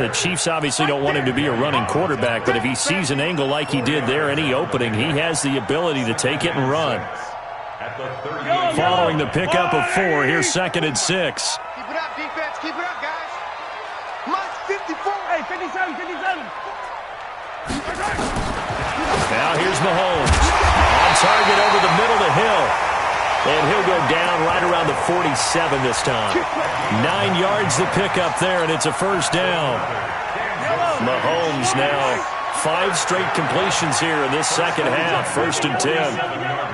the Chiefs obviously don't want him to be a running quarterback, but if he sees an angle like he did there, any opening, he has the ability to take it and run. Following the pickup of 4, here's 2nd and 6. Keep it up, defense. Keep it up, guys. Come on, 54. Hey, 57, 57. Now here's Mahomes. On target over the middle to Hill. And he'll go down right around the 47 this time. 9 yards to pick up there, and it's a first down. Mahomes now 5 straight completions here in this second half. 1st and 10.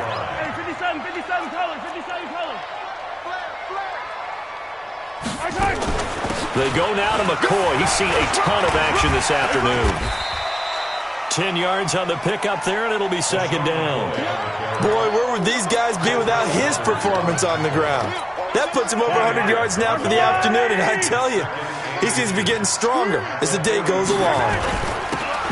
They go now to McCoy. He's seen a ton of action this afternoon. 10 yards on the pickup there, and it'll be 2nd down. Boy, where would these guys be without his performance on the ground? That puts him over 100 yards now for the afternoon, and I tell you, he seems to be getting stronger as the day goes along.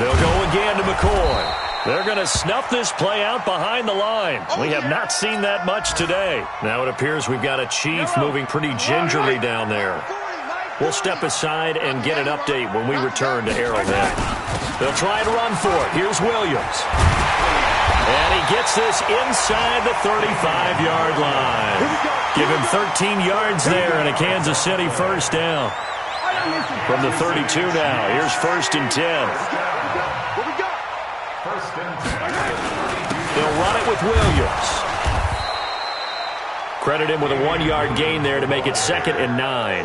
They'll go again to McCoy. They're going to snuff this play out behind the line. We have not seen that much today. Now it appears we've got a Chief moving pretty gingerly down there. We'll step aside and get an update when we return to Arrowhead. They'll try to run for it. Here's Williams. And he gets this inside the 35-yard line. Give him 13 yards there and a Kansas City first down. From the 32 now, here's 1st and 10. They'll run it with Williams. Credit him with a 1-yard gain there to make it 2nd and 9.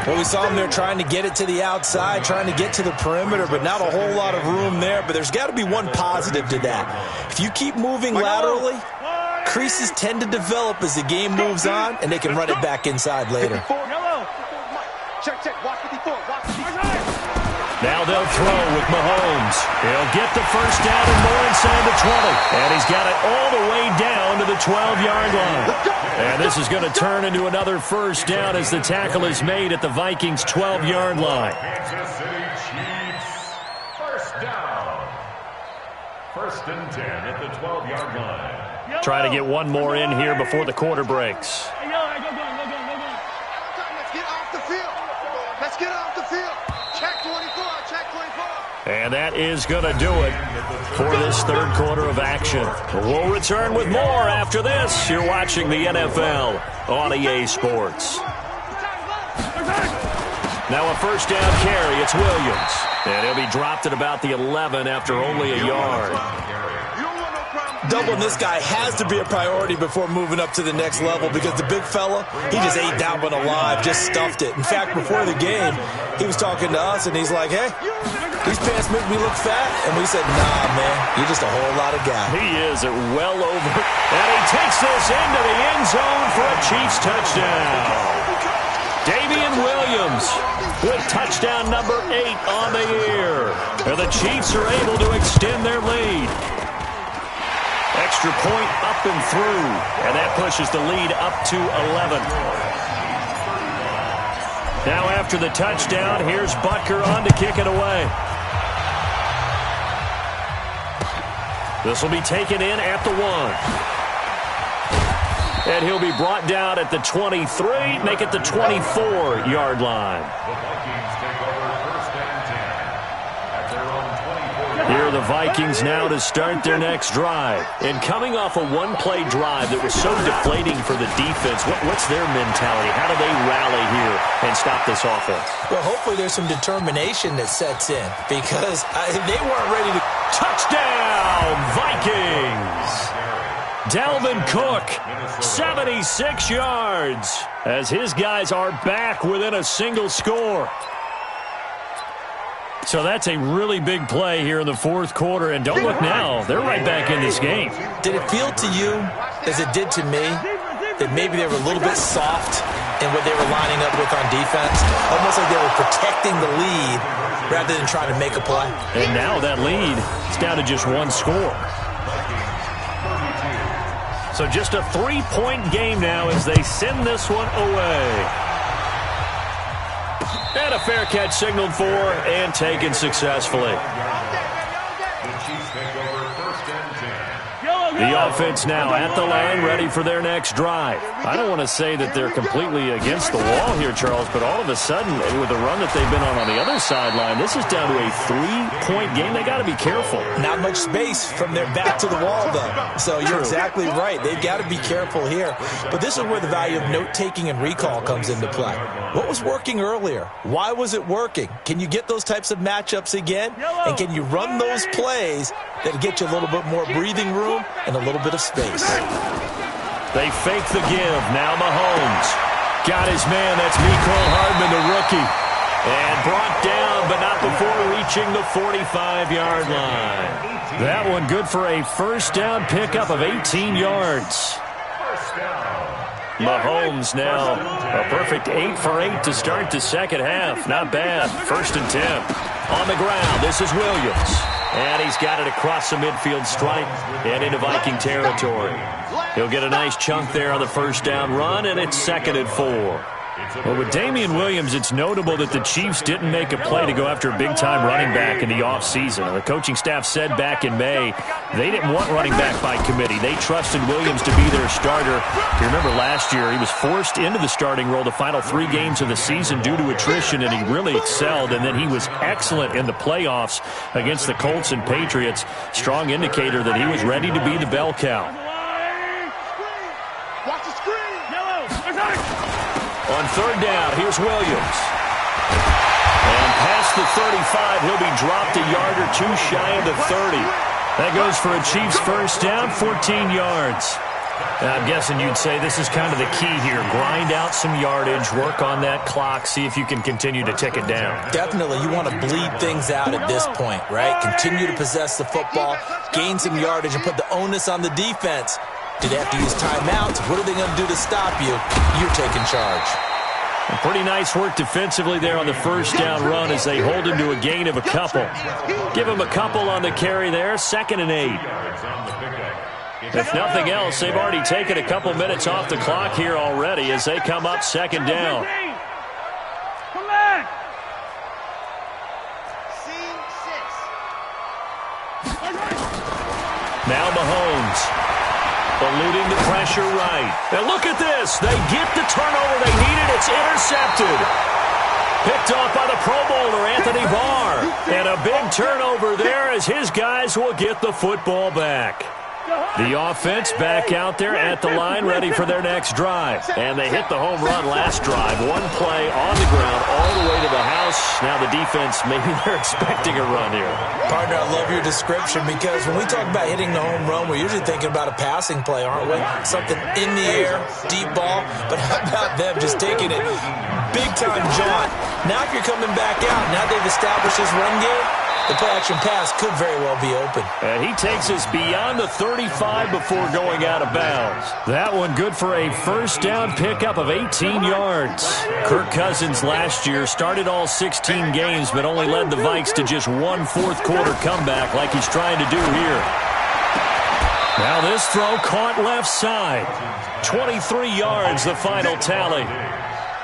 Well, we saw him there trying to get it to the outside, trying to get to the perimeter, but not a whole lot of room there. But there's got to be one positive to that. If you keep moving laterally, creases tend to develop as the game moves on, and they can run it back inside later. Now they'll throw with Mahomes. He'll get the first down and more inside the 20. And he's got it all the way down to the 12-yard line. And this is going to turn into another first down as the tackle is made at the Vikings' 12-yard line. Kansas City Chiefs, first down. 1st and 10 at the 12-yard line. Try to get one more in here before the quarter breaks. Let's get off the field. Let's get off the field. Check 24, check 24. And that is going to do it for this 3rd quarter of action. We'll return with more after this. You're watching the NFL on EA Sports. Now a first down carry. It's Williams. And he'll be dropped at about the 11 after only a yard. Doubling this guy has to be a priority before moving up to the next level because the big fella, he just ate that one alive, just stuffed it. In fact, before the game, he was talking to us, and he's like, hey, these pants make me look fat. And we said, nah, man, you're just a whole lot of guy. He is well over. And he takes this into the end zone for a Chiefs touchdown. Damian Williams with touchdown number 8 on the year. And the Chiefs are able to extend their lead. Extra point up and through, and that pushes the lead up to 11. Now after the touchdown, here's Butker on to kick it away. This will be taken in at the 1. And he'll be brought down at the 23, make it the 24-yard line. The Vikings take over 1st and 10 at their own 24. Here are the Vikings now to start their next drive. And coming off a one-play drive that was so deflating for the defense, what's their mentality? How do they rally here and stop this offense? Well, hopefully there's some determination that sets in because they weren't ready to... Touchdown, Vikings! Dalvin Cook, 76 yards, as his guys are back within a single score. So that's a really big play here in the 4th quarter, and don't look now, they're right back in this game. Did it feel to you, as it did to me, that maybe they were a little bit soft in what they were lining up with on defense? Almost like they were protecting the lead rather than trying to make a play. And now that lead is down to just 1 score. So just a 3-point game now as they send this one away. And a fair catch signaled for and taken successfully. The offense now at the line, ready for their next drive. I don't want to say that they're completely against the wall here, Charles, but all of a sudden, with the run that they've been on the other sideline, this is down to a 3-point game. They got to be careful. Not much space from their back to the wall, though. So you're exactly right. They've got to be careful here. But this is where the value of note-taking and recall comes into play. What was working earlier? Why was it working? Can you get those types of matchups again? And can you run those plays that get you a little bit more breathing room and a little bit of space? They fake the give. Now Mahomes got his man. That's Mecole Hardman, the rookie. And brought down, but not before reaching the 45-yard line. That one good for a first down pickup of 18 yards. Mahomes now a perfect 8 for 8 to start the second half. Not bad. 1st and 10. On the ground, this is Williams. And he's got it across the midfield stripe and into Viking territory. He'll get a nice chunk there on the first down run, and it's 2nd and 4. Well, with Damian Williams, it's notable that the Chiefs didn't make a play to go after a big-time running back in the offseason. The coaching staff said back in May they didn't want running back by committee. They trusted Williams to be their starter. If you remember last year, he was forced into the starting role the final 3 games of the season due to attrition, and he really excelled. And then he was excellent in the playoffs against the Colts and Patriots. Strong indicator that he was ready to be the bell cow. On 3rd down, here's Williams. And past the 35, he'll be dropped a yard or 2 shy of the 30. That goes for a Chiefs first down, 14 yards. Now, I'm guessing you'd say this is kind of the key here. Grind out some yardage, work on that clock, see if you can continue to tick it down. Definitely. You want to bleed things out at this point, right? Continue to possess the football, gain some yardage, and put the onus on the defense. Do they have to use timeouts? What are they going to do to stop you? You're taking charge. Pretty nice work defensively there on the first down run as they hold him to a gain of a couple. Give him a couple on the carry there, 2nd and 8. If nothing else, they've already taken a couple minutes off the clock here already as they come up 2nd down. Now Mahomes. Eluding the pressure right. And look at this. They get the turnover they needed. It's intercepted. Picked off by the Pro Bowler, Anthony Barr. And a big turnover there as his guys will get the football back. The offense back out there at the line, ready for their next drive. And they hit the home run last drive. 1 play on the ground all the way to the house. Now the defense, maybe they're expecting a run here. Partner, I love your description because when we talk about hitting the home run, we're usually thinking about a passing play, aren't we? Something in the air, deep ball. But how about them just taking it big-time jaunt? Now if you're coming back out, now they've established this run game, the play-action pass could very well be open. And he takes us beyond the 35 before going out of bounds. That one good for a first down pickup of 18 yards. Kirk Cousins last year started all 16 games but only led the Vikes to just 1 fourth-quarter comeback like he's trying to do here. Now this throw caught left side. 23 yards, the final tally.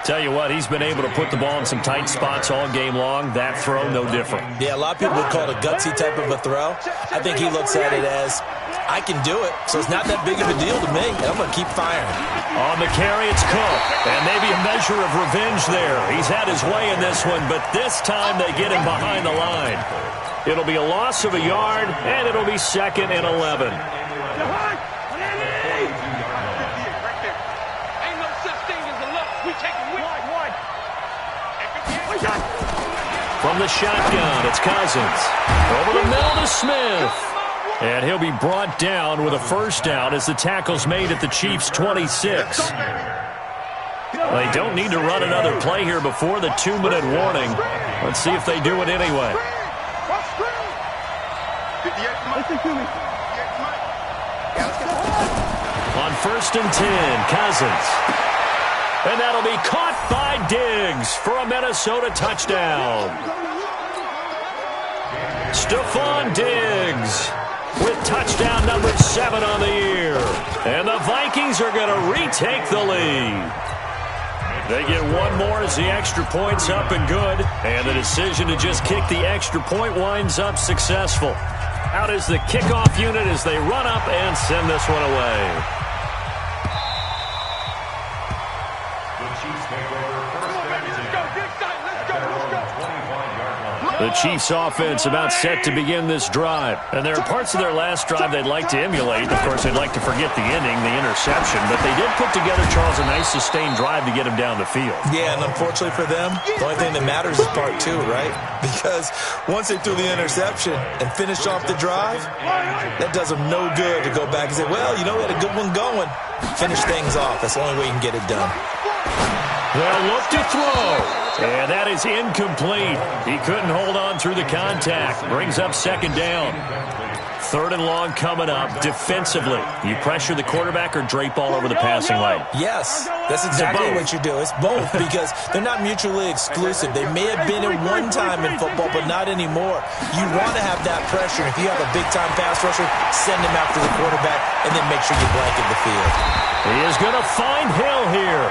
Tell you what, he's been able to put the ball in some tight spots all game long. That throw, no different. Yeah, a lot of people would call it a gutsy type of a throw. I think he looks at it as, I can do it, so it's not that big of a deal to me. I'm going to keep firing. On the carry, it's Cook. And maybe a measure of revenge there. He's had his way in this one, but this time they get him behind the line. It'll be a loss of a yard, and it'll be 2nd and 11. From the shotgun, it's Cousins. Over the middle to Smith. And he'll be brought down with a first down as the tackle's made at the Chiefs' 26. They don't need to run another play here before the 2-minute warning. Let's see if they do it anyway. On 1st and 10, Cousins. And that'll be caught by Diggs for a Minnesota touchdown. Stephon Diggs with touchdown number 7 on the year. And the Vikings are going to retake the lead. They get one more as the extra point's up and good. And the decision to just kick the extra point winds up successful. Out is the kickoff unit as they run up and send this one away. The Chiefs offense about set to begin this drive. And there are parts of their last drive they'd like to emulate. Of course, they'd like to forget the ending, the interception. But they did put together, Charles, a nice sustained drive to get him down the field. Yeah, and unfortunately for them, the only thing that matters is part 2, right? Because once they threw the interception and finished off the drive, that does them no good to go back and say, well, you know, we had a good one going. Finish things off. That's the only way you can get it done. They'll look to throw. And that is incomplete. He couldn't hold on through the contact. Brings up 2nd down. 3rd and long coming up. Defensively, you pressure the quarterback or drape all over the passing lane? Yes, that's exactly what you do. It's both because they're not mutually exclusive. They may have been at one time in football, but not anymore. You want to have that pressure. If you have a big-time pass rusher, send him after the quarterback and then make sure you blanket the field. He is going to find Hill here.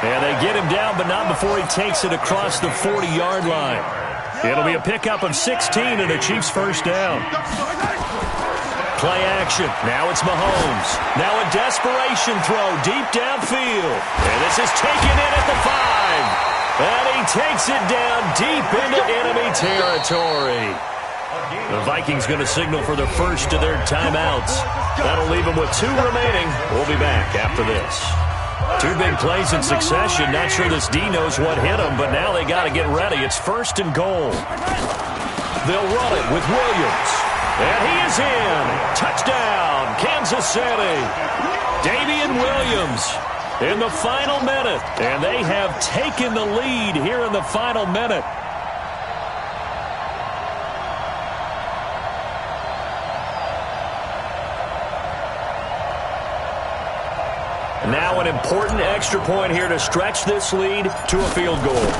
And they get him down, but not before he takes it across the 40-yard line. It'll be a pickup of 16 and a Chiefs first down. Play action. Now it's Mahomes. Now a desperation throw deep downfield. And this is taken in at the 5. And he takes it down deep into enemy territory. The Vikings going to signal for the first of their timeouts. That'll leave them with 2 remaining. We'll be back after this. 2 big plays in succession. Not sure this D knows what hit him, but now they got to get ready. It's first and goal. They'll run it with Williams. And he is in. Touchdown, Kansas City. Damian Williams in the final minute. And they have taken the lead here in the final minute. Now an important extra point here to stretch this lead to a field goal.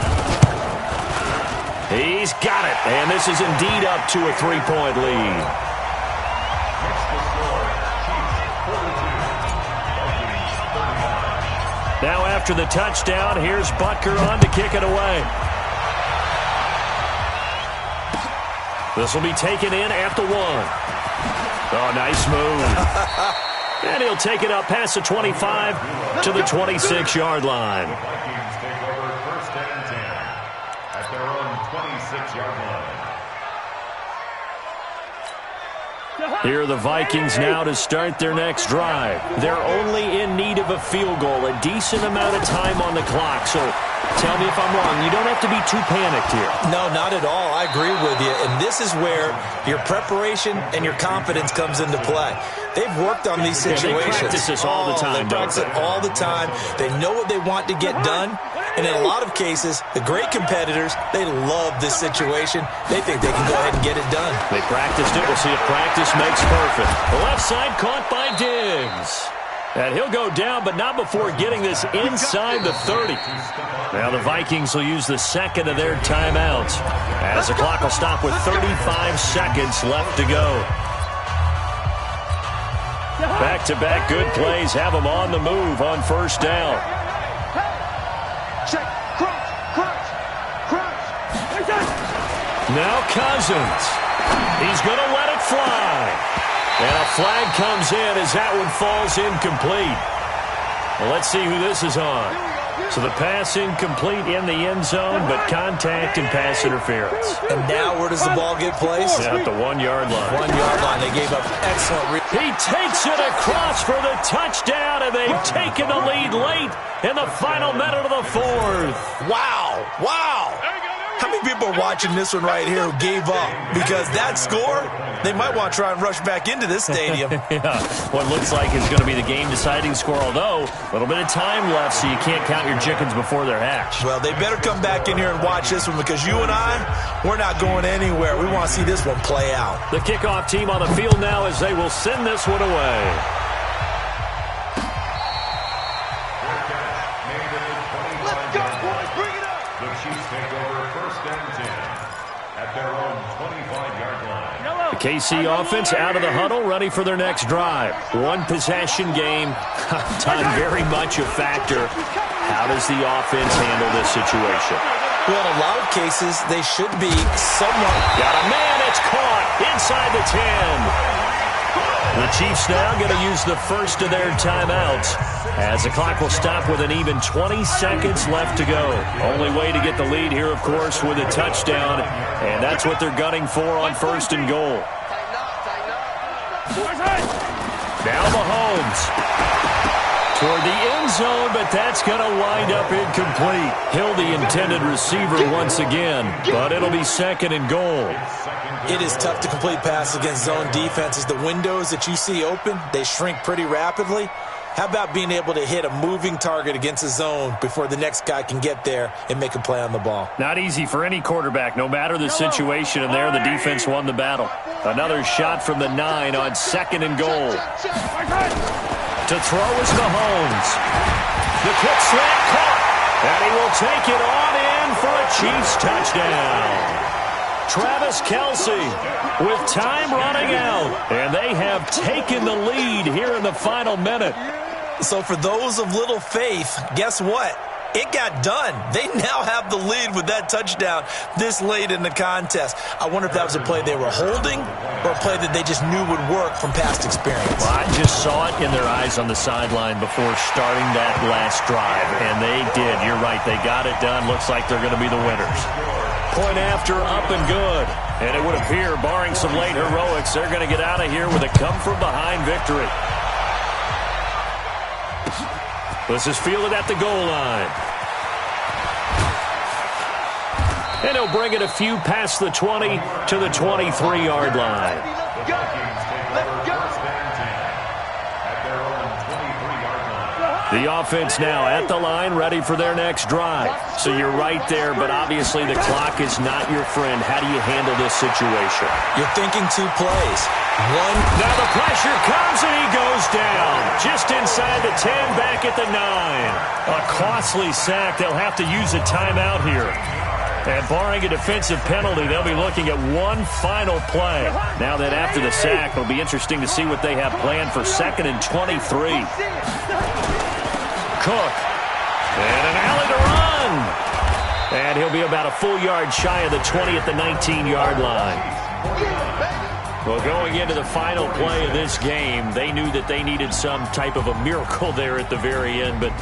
He's got it, and this is indeed up to a 3-point lead. Now after the touchdown, here's Butker on to kick it away. This will be taken in at the 1. Oh, nice move. And he'll take it up past the 25 to the 26-yard line. The Vikings take over first and 10 at their own 26-yard line. Here are the Vikings now to start their next drive. They're only in need of a field goal, a decent amount of time on the clock. So tell me if I'm wrong. You don't have to be too panicked here. No, not at all. I agree with you. And this is where your preparation and your confidence comes into play. They've worked on these situations. They practice this all the time. They practice it all the time. They know what they want to get done. And in a lot of cases, the great competitors, they love this situation. They think they can go ahead and get it done. They practiced it. We'll see if practice makes perfect. The left side caught by Diggs. And he'll go down, but not before getting this inside the 30. Now the Vikings will use the second of their timeouts, as the clock will stop with 35 seconds left to go. Back-to-back good plays have them on the move on first down. Check, crunch. Now Cousins. He's going to let it fly. And a flag comes in as that one falls incomplete. Well, let's see who this is on. So the pass incomplete in the end zone, but contact and pass interference. And now where does the ball get placed? Yeah, at the 1-yard line. 1-yard line. They gave up excellent. He takes it across for the touchdown, and they've taken the lead late in the final minute of the 4th. Wow. How many people are watching this one right here who gave up? Because that score, they might want to try and rush back into this stadium. Yeah, what looks like is going to be the game-deciding score, although a little bit of time left, so you can't count your chickens before they're hatched. Well, they better come back in here and watch this one, because you and I, we're not going anywhere. We want to see this one play out. The kickoff team on the field now as they will send this one away. Let's go, boys. Bring it up. The Chiefs take over first and 10 at their own 25-yard line. The KC offense out of the huddle, ready for their next drive. One possession game. Time very much a factor. How does the offense handle this situation? Well, in a lot of cases, they should be somewhat. Got a man, it's caught inside the 10. The Chiefs now going to use the first of their timeouts, as the clock will stop with an even 20 seconds left to go. Only way to get the lead here, of course, with a touchdown, and that's what they're gunning for on first and goal. Now Mahomes toward the end zone, but that's going to wind up incomplete. Hill, the intended receiver once again, but it'll be second and goal. It is tough to complete passes against zone defenses. The windows that you see open, they shrink pretty rapidly. How about being able to hit a moving target against a zone before the next guy can get there and make a play on the ball? Not easy for any quarterback, no matter the situation, and there the defense won the battle. Another shot from the 9 on second and goal. To throw is Mahomes. The quick slant caught, and he will take it on in for a Chiefs touchdown. Travis Kelce with time running out, and they have taken the lead here in the final minute. So for those of little faith, guess what? it got done. They now have the lead with that touchdown this late in the contest. I wonder if that was a play they were holding or a play that they just knew would work from past experience. Well, I just saw it in their eyes on the sideline before starting that last drive, and they did. You're right. They got it done. Looks like they're going to be the winners. Point after, up and good. And it would appear, barring some late heroics, they're going to get out of here with a come-from-behind victory. This is fielded at the goal line. And he'll bring it a few past the 20 to the 23-yard line. The offense now at the line, ready for their next drive. So you're right there, but obviously the clock is not your friend. How do you handle this situation? You're thinking 2 plays. One. Now the pressure comes and he goes down. Just inside the 10, back at the 9. A costly sack. They'll have to use a timeout here. And barring a defensive penalty, they'll be looking at one final play. Now that after the sack, it'll be interesting to see what they have planned for 2nd and 23. Cook. And an alley to run. And he'll be about a full yard shy of the 20 at the 19-yard line. Well, going into the final play of this game, they knew that they needed some type of a miracle there at the very end, but